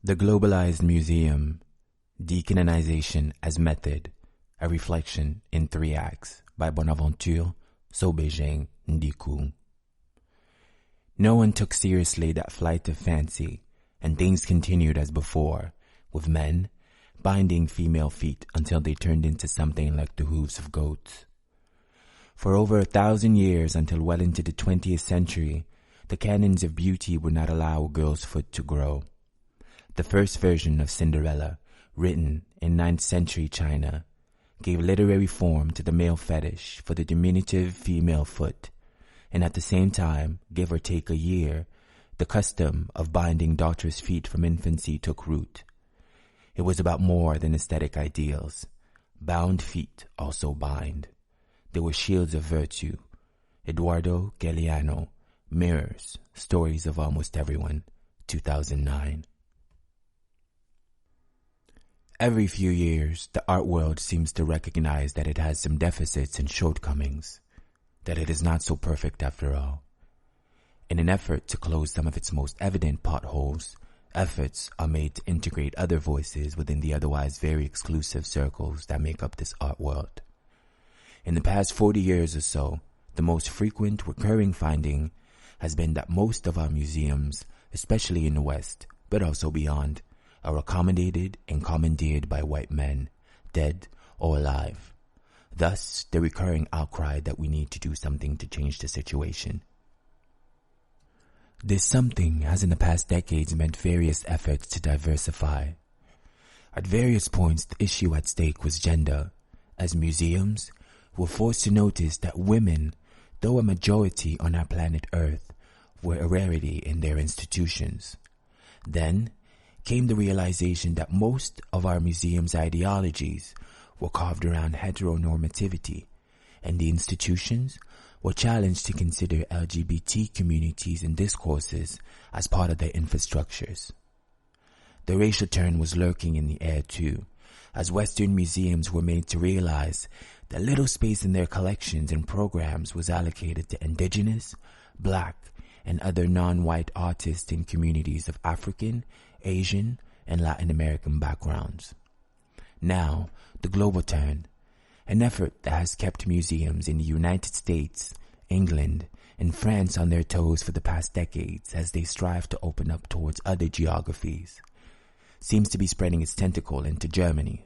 The Globalized Museum, Decanonization as Method, a Reflection in 3 Acts by Bonaventure Soh Bejeng Ndikung. No one took seriously that flight of fancy, and things continued as before, with men binding female feet until they turned into something like the hooves of goats. For over 1,000 years, until well into the 20th century, the canons of beauty would not allow a girl's foot to grow. The first version of Cinderella, written in 9th century China, gave literary form to the male fetish for the diminutive female foot, and at the same time, give or take a year, the custom of binding daughters' feet from infancy took root. It was about more than aesthetic ideals. Bound feet also bind. They were shields of virtue. Eduardo Galeano, Mirrors, Stories of Almost Everyone, 2009. Every few years, the art world seems to recognize that it has some deficits and shortcomings, that it is not so perfect after all. In an effort to close some of its most evident potholes, efforts are made to integrate other voices within the otherwise very exclusive circles that make up this art world. In the past 40 years or so, the most frequent recurring finding has been that most of our museums, especially in the West, but also beyond, are accommodated and commandeered by white men, dead or alive. Thus, the recurring outcry that we need to do something to change the situation. This something has in the past decades meant various efforts to diversify. At various points, the issue at stake was gender, as museums were forced to notice that women, though a majority on our planet Earth, were a rarity in their institutions. Then came the realization that most of our museums' ideologies were carved around heteronormativity, and the institutions were challenged to consider LGBT communities and discourses as part of their infrastructures. The racial turn was lurking in the air too, as Western museums were made to realize that little space in their collections and programs was allocated to indigenous, black, and other non-white artists in communities of African, Asian, and Latin American backgrounds. Now, the global turn, an effort that has kept museums in the United States, England, and France on their toes for the past decades as they strive to open up towards other geographies, seems to be spreading its tentacle into Germany.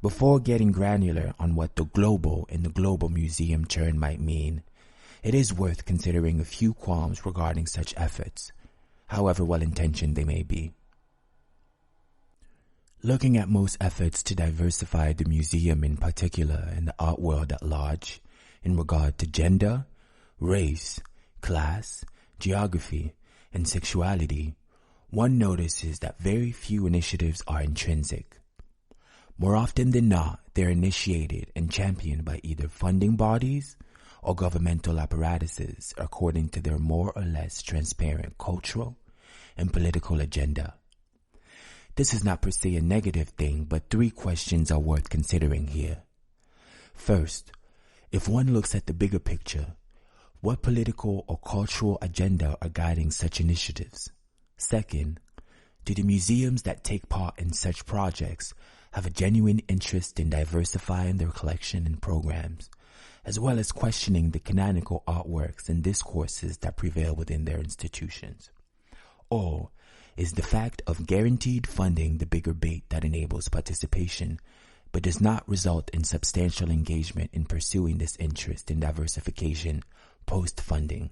Before getting granular on what the global and the global museum turn might mean, it is worth considering a few qualms regarding such efforts, however well-intentioned they may be. Looking at most efforts to diversify the museum in particular and the art world at large in regard to gender, race, class, geography, and sexuality, one notices that very few initiatives are intrinsic. More often than not, they're initiated and championed by either funding bodies or governmental apparatuses according to their more or less transparent cultural and political agenda. This is not per se a negative thing, but 3 questions are worth considering here. First, if one looks at the bigger picture, what political or cultural agenda are guiding such initiatives? Second, do the museums that take part in such projects have a genuine interest in diversifying their collection and programs, as well as questioning the canonical artworks and discourses that prevail within their institutions? Or is the fact of guaranteed funding the bigger bait that enables participation, but does not result in substantial engagement in pursuing this interest in diversification post-funding?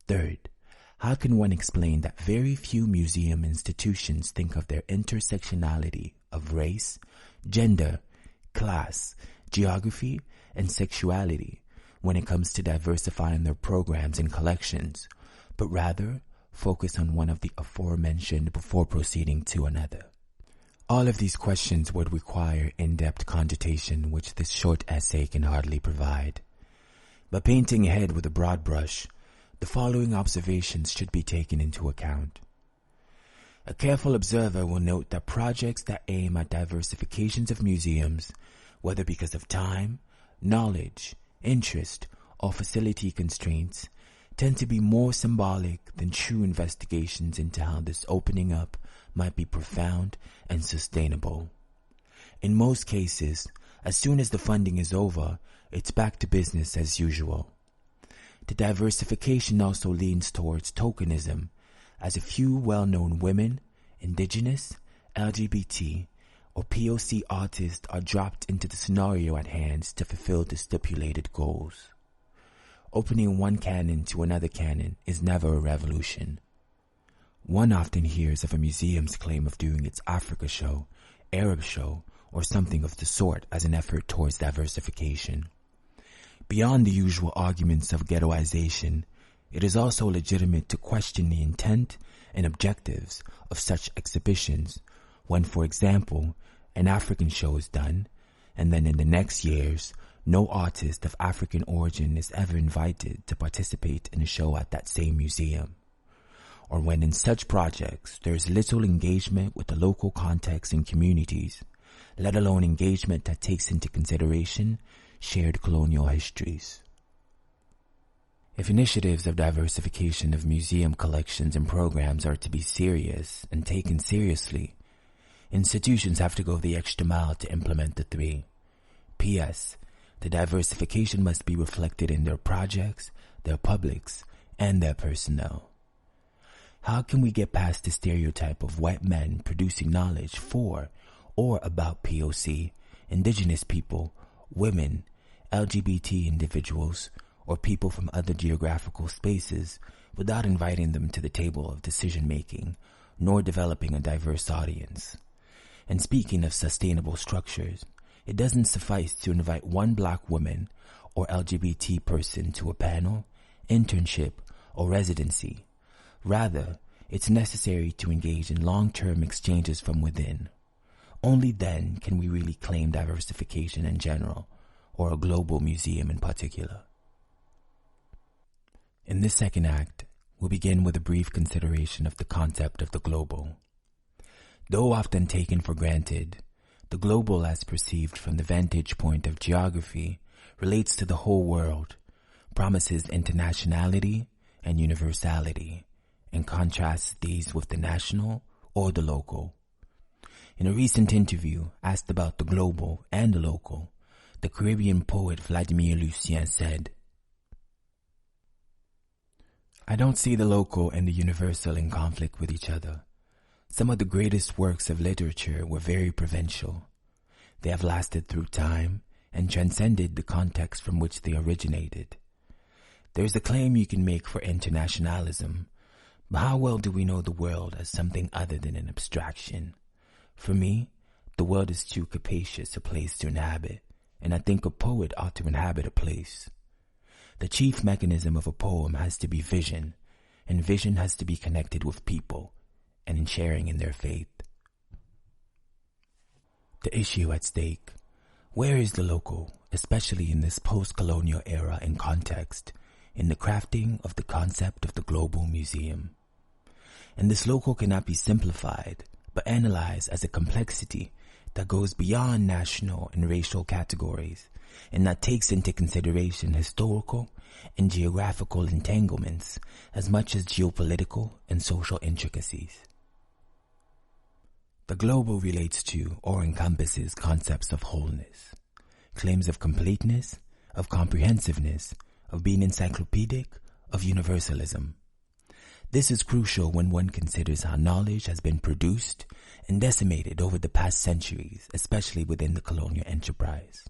Third, how can one explain that very few museum institutions think of their intersectionality of race, gender, class, geography, and sexuality when it comes to diversifying their programs and collections, but rather focus on one of the aforementioned before proceeding to another? All of these questions would require in-depth cogitation, which this short essay can hardly provide. But painting ahead with a broad brush, the following observations should be taken into account. A careful observer will note that projects that aim at diversifications of museums, whether because of time, knowledge, interest, or facility constraints, tend to be more symbolic than true investigations into how this opening up might be profound and sustainable. In most cases, as soon as the funding is over, it's back to business as usual. The diversification also leans towards tokenism, as a few well-known women, indigenous, LGBT, or POC artists are dropped into the scenario at hand to fulfill the stipulated goals. Opening one canon to another canon is never a revolution. One often hears of a museum's claim of doing its Africa show, Arab show, or something of the sort as an effort towards diversification. Beyond the usual arguments of ghettoization, it is also legitimate to question the intent and objectives of such exhibitions when, for example, an African show is done, and then in the next years, no artist of African origin is ever invited to participate in a show at that same museum. Or when in such projects there is little engagement with the local context and communities, let alone engagement that takes into consideration shared colonial histories. If initiatives of diversification of museum collections and programs are to be serious and taken seriously, institutions have to go the extra mile to implement the three. P.S. The diversification must be reflected in their projects, their publics, and their personnel. How can we get past the stereotype of white men producing knowledge for or about POC, indigenous people, women, LGBT individuals, or people from other geographical spaces without inviting them to the table of decision-making, nor developing a diverse audience? And speaking of sustainable structures, it doesn't suffice to invite one black woman or LGBT person to a panel, internship, or residency. Rather, it's necessary to engage in long-term exchanges from within. Only then can we really claim diversification in general, or a global museum in particular. In this second act, we'll begin with a brief consideration of the concept of the global. Though often taken for granted, the global as perceived from the vantage point of geography relates to the whole world, promises internationality and universality, and contrasts these with the national or the local. In a recent interview asked about the global and the local, the Caribbean poet Vladimir Lucien said, "I don't see the local and the universal in conflict with each other. Some of the greatest works of literature were very provincial. They have lasted through time and transcended the context from which they originated. There is a claim you can make for internationalism, but how well do we know the world as something other than an abstraction? For me, the world is too capacious a place to inhabit, and I think a poet ought to inhabit a place. The chief mechanism of a poem has to be vision, and vision has to be connected with people, and in sharing in their faith." The issue at stake: where is the local, especially in this post-colonial era and context, in the crafting of the concept of the global museum? And this local cannot be simplified, but analyzed as a complexity that goes beyond national and racial categories, and that takes into consideration historical and geographical entanglements as much as geopolitical and social intricacies. The global relates to or encompasses concepts of wholeness, claims of completeness, of comprehensiveness, of being encyclopedic, of universalism. This is crucial when one considers how knowledge has been produced and decimated over the past centuries, especially within the colonial enterprise.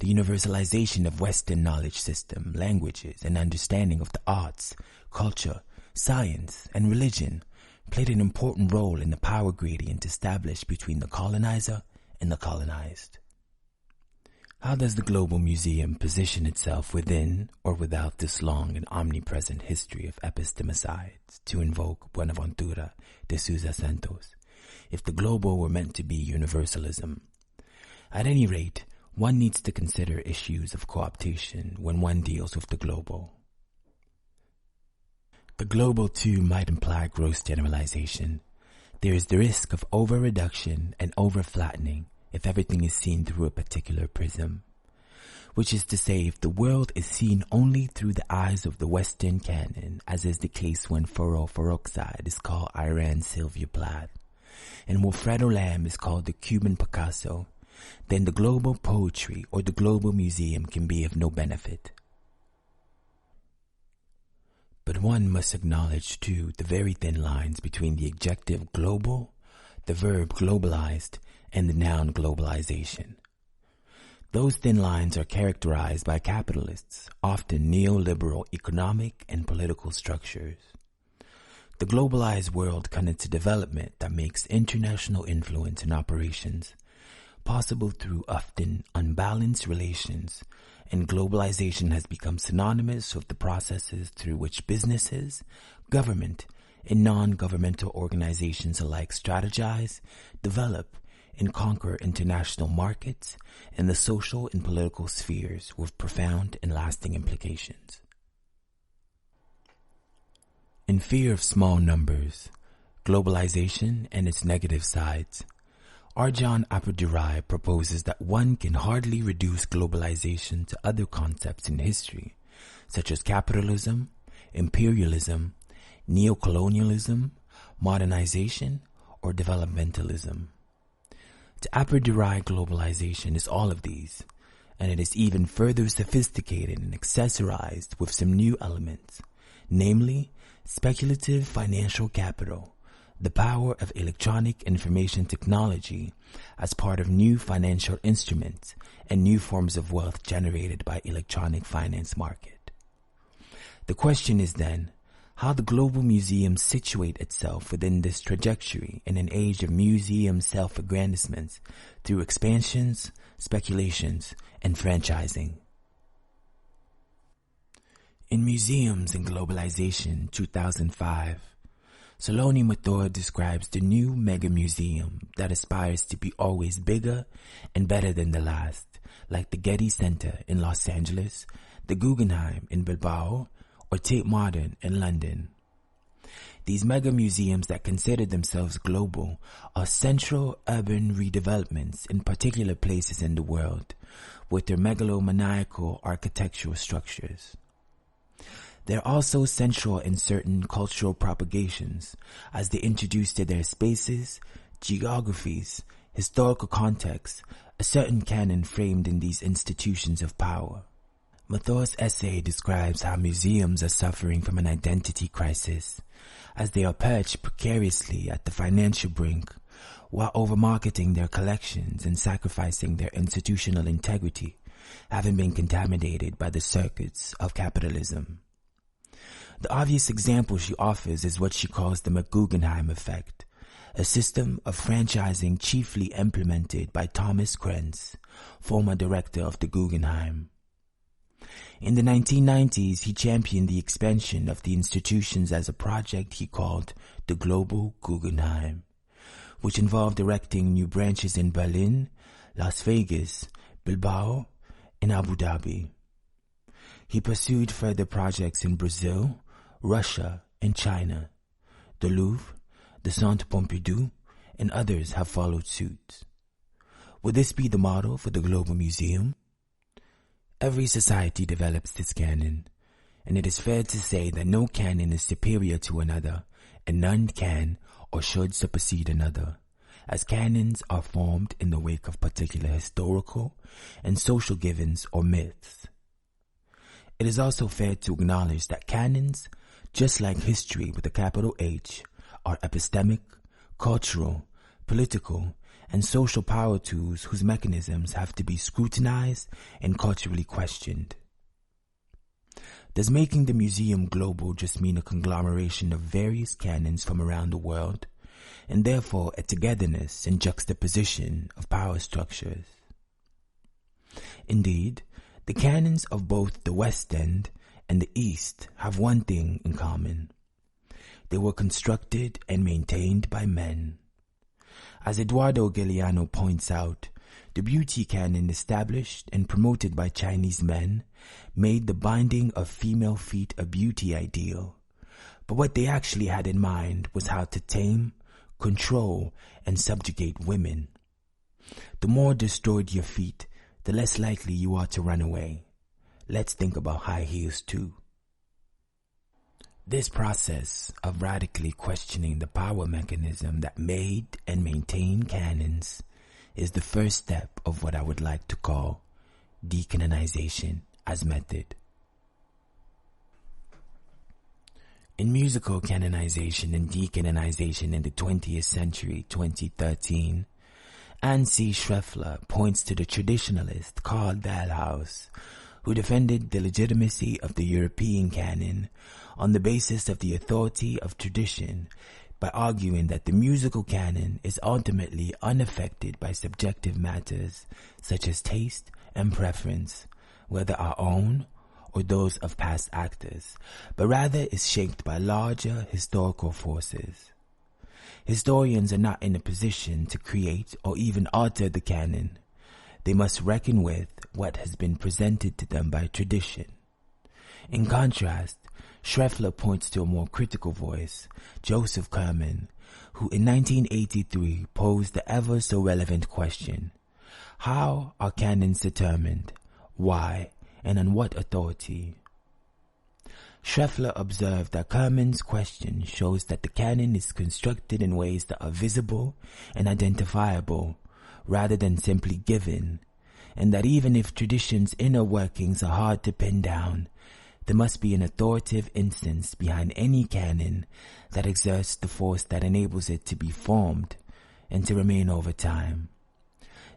The universalization of Western knowledge system, languages, and understanding of the arts, culture, science, and religion played an important role in the power gradient established between the colonizer and the colonized. How does the Global Museum position itself within or without this long and omnipresent history of epistemicides, to invoke Bonaventure Soh, if the global were meant to be universalism? At any rate, one needs to consider issues of cooptation when one deals with the global. The global, too, might imply gross generalization. There is the risk of over-reduction and over-flattening if everything is seen through a particular prism. which is to say, if the world is seen only through the eyes of the Western canon, as is the case when Furrow Farrokhzad is called Iran Sylvia Plath, and Wilfredo Lamb is called the Cuban Picasso, then the global poetry or the global museum can be of no benefit. But one must acknowledge, too, the very thin lines between the adjective global, the verb globalized, and the noun globalization. Those thin lines are characterized by capitalists, often neoliberal economic and political structures. The globalized world connects a development that makes international influence and operations possible through often unbalanced relations, and globalization has become synonymous with the processes through which businesses, government, and non-governmental organizations alike strategize, develop, and conquer international markets and the social and political spheres with profound and lasting implications. In fear of small numbers, globalization and its negative sides, Arjan Appadurai proposes that one can hardly reduce globalization to other concepts in history, such as capitalism, imperialism, neocolonialism, modernization, or developmentalism. To Appadurai, globalization is all of these, and it is even further sophisticated and accessorized with some new elements, namely speculative financial capital, the power of electronic information technology as part of new financial instruments and new forms of wealth generated by electronic finance market. The question is then, how the global museum situate itself within this trajectory in an age of museum self-aggrandizements through expansions, speculations, and franchising. In Museums and Globalization 2005, Saloni Mathur describes the new mega museum that aspires to be always bigger and better than the last, like the Getty Center in Los Angeles, the Guggenheim in Bilbao, or Tate Modern in London. These mega museums that consider themselves global are central urban redevelopments in particular places in the world with their megalomaniacal architectural structures. They're also central in certain cultural propagations as they introduce to their spaces, geographies, historical contexts, a certain canon framed in these institutions of power. Mathur's essay describes how museums are suffering from an identity crisis as they are perched precariously at the financial brink while over-marketing their collections and sacrificing their institutional integrity, having been contaminated by the circuits of capitalism. The obvious example she offers is what she calls the McGuggenheim effect, a system of franchising chiefly implemented by Thomas Krenz, former director of the Guggenheim. In the 1990s, he championed the expansion of the institutions as a project he called the Global Guggenheim, which involved erecting new branches in Berlin, Las Vegas, Bilbao, and Abu Dhabi. He pursued further projects in Brazil, Russia, and China. The Louvre, the Centre Pompidou, and others have followed suit. Would this be the model for the Global Museum? Every society develops its canon, and it is fair to say that no canon is superior to another, and none can or should supersede another, as canons are formed in the wake of particular historical and social givens or myths. It is also fair to acknowledge that canons, just like history with a capital H, are epistemic, cultural, political, and social power tools whose mechanisms have to be scrutinized and culturally questioned. Does making the museum global just mean a conglomeration of various canons from around the world, and therefore a togetherness and juxtaposition of power structures? Indeed, the canons of both the West End and the East have one thing in common. They were constructed and maintained by men. As Eduardo Galeano points out, the beauty canon established and promoted by Chinese men made the binding of female feet a beauty ideal, but what they actually had in mind was how to tame, control, and subjugate women. The more destroyed your feet, the less likely you are to run away. Let's think about high heels too. This process of radically questioning the power mechanism that made and maintained canons is the first step of what I would like to call decanonization as method. In musical canonization and decanonization in the 20th century, 2013, Anne C. Schreffler points to the traditionalist Karl Dahlhaus, who defended the legitimacy of the European canon on the basis of the authority of tradition by arguing that the musical canon is ultimately unaffected by subjective matters such as taste and preference, whether our own or those of past actors, but rather is shaped by larger historical forces. Historians are not in a position to create or even alter the canon. They must reckon with what has been presented to them by tradition. In contrast, Schreffler points to a more critical voice, Joseph Kerman, who in 1983 posed the ever so relevant question: how are canons determined? Why? And on what authority? Schreffler observed that Kerman's question shows that the canon is constructed in ways that are visible and identifiable, rather than simply given, and that even if tradition's inner workings are hard to pin down, there must be an authoritative instance behind any canon that exerts the force that enables it to be formed and to remain over time.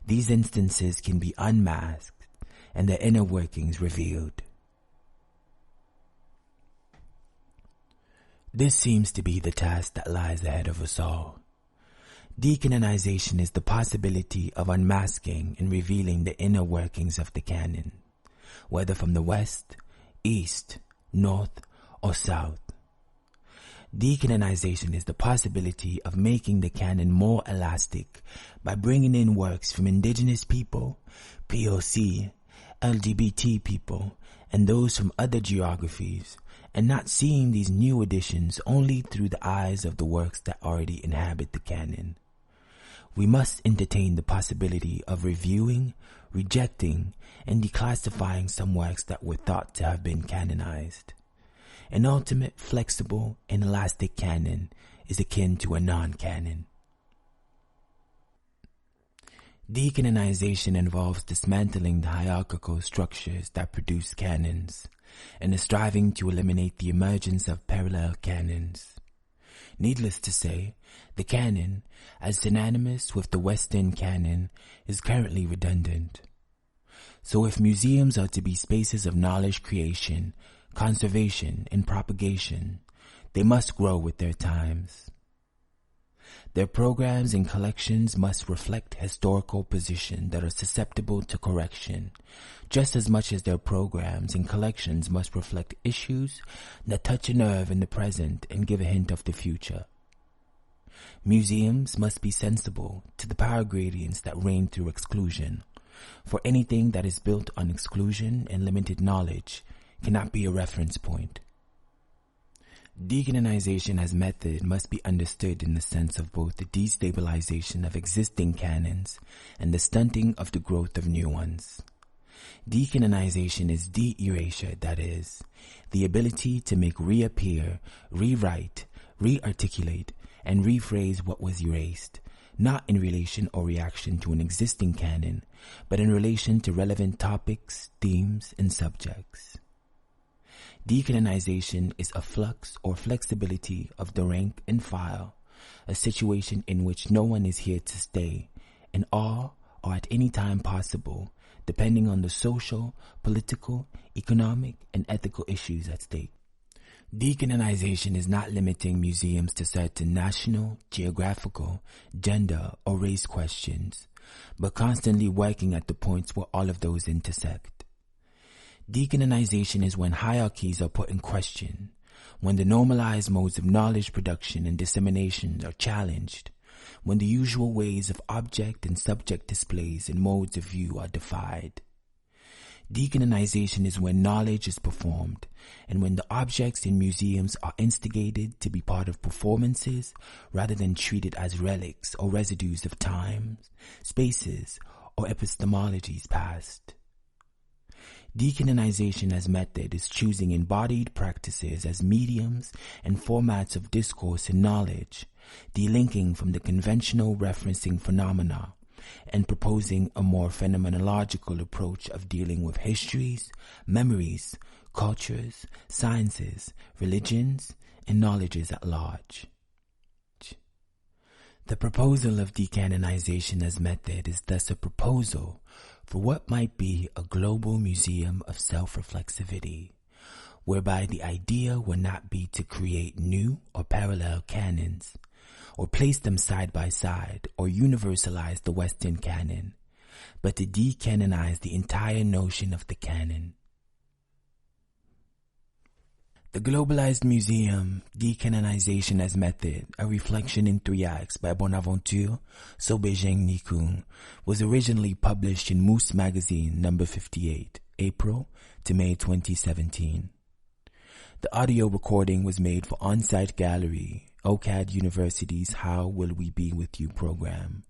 These instances can be unmasked and their inner workings revealed. This seems to be the task that lies ahead of us all. Decanonization is the possibility of unmasking and revealing the inner workings of the canon, whether from the West, East, North, or South. Decanonization is the possibility of making the canon more elastic by bringing in works from indigenous people, POC, LGBT people, and those from other geographies, and not seeing these new additions only through the eyes of the works that already inhabit the canon. We must entertain the possibility of reviewing, rejecting, and declassifying some works that were thought to have been canonized. An ultimate, flexible, and elastic canon is akin to a non-canon. Decanonization involves dismantling the hierarchical structures that produce canons, and is striving to eliminate the emergence of parallel canons. Needless to say, the canon, as synonymous with the Western canon, is currently redundant. So if museums are to be spaces of knowledge creation, conservation, and propagation, they must grow with their times. Their programs and collections must reflect historical positions that are susceptible to correction, just as much as their programs and collections must reflect issues that touch a nerve in the present and give a hint of the future. Museums must be sensible to the power gradients that reign through exclusion, for anything that is built on exclusion and limited knowledge cannot be a reference point. Decanonization as method must be understood in the sense of both the destabilization of existing canons and the stunting of the growth of new ones. Decanonization is de-erasure, that is, the ability to make reappear, rewrite, re-articulate, and rephrase what was erased, not in relation or reaction to an existing canon, but in relation to relevant topics, themes, and subjects. Decanonization is a flux or flexibility of the rank and file, a situation in which no one is here to stay, and all are at any time possible, depending on the social, political, economic, and ethical issues at stake. Decanonization is not limiting museums to certain national, geographical, gender, or race questions, but constantly working at the points where all of those intersect. Decanonization is when hierarchies are put in question, when the normalized modes of knowledge production and dissemination are challenged, when the usual ways of object and subject displays and modes of view are defied. Decanonization is when knowledge is performed, and when the objects in museums are instigated to be part of performances rather than treated as relics or residues of times, spaces, or epistemologies past. Decanonization as method is choosing embodied practices as mediums and formats of discourse and knowledge, delinking from the conventional referencing phenomena, and proposing a more phenomenological approach of dealing with histories, memories, cultures, sciences, religions, and knowledges at large. The proposal of decanonization as method is thus a proposal for what might be a global museum of self-reflexivity, whereby the idea will not be to create new or parallel canons, or place them side by side, or universalize the Western canon, but to decanonize the entire notion of the canon. The Globalized Museum, Decanonization as Method, a reflection in 3 acts by Bonaventure Soh Bejeng Ndikung, was originally published in Mousse Magazine number 58, April to May 2017. The audio recording was made for On-Site Gallery, OCAD University's How Will We Be With You program.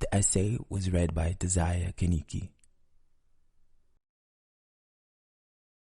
The essay was read by Desire Kaniki.